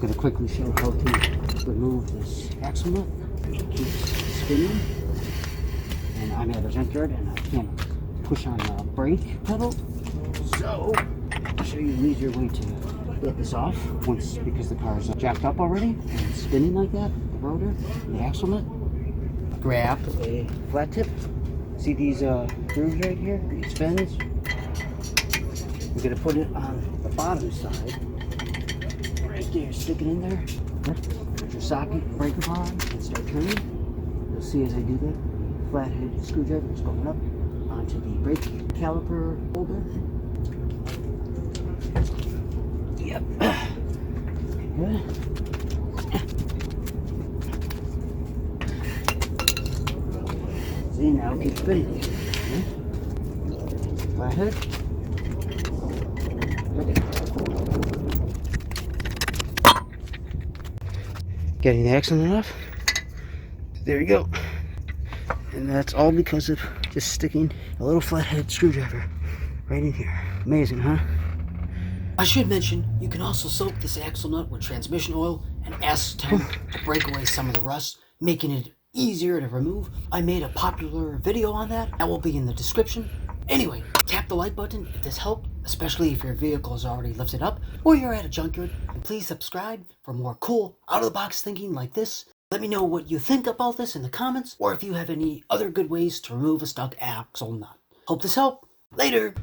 going to quickly show how to remove this axle nut. It keeps spinning, and I'm at a junkyard and I can't push on the brake pedal. So I'll show you an easier way to get this off because the car is jacked up already and spinning like that. The rotor, the axle nut. Grab a flat tip. See these grooves right here? These fins. We're gonna put it on the bottom side. Right there, stick it in there. Put your socket, breaker bar, and start turning. You'll see as I do that, flathead screwdriver is going up onto the brake caliper holder. Yep. Good. See, now keep spinning. Flathead. Getting the accident off. There you go. And that's all because of just sticking a little flathead screwdriver right in here. Amazing, huh? I should mention, you can also soak this axle nut with transmission oil and acetone to break away some of the rust, making it easier to remove. I made a popular video on that. That will be in the description. Anyway, tap the like button if this helped, especially if your vehicle is already lifted up or you're at a junkyard. And please subscribe for more cool, out-of-the-box thinking like this. Let me know what you think about this in the comments, or if you have any other good ways to remove a stuck axle nut. Hope this helped. Later!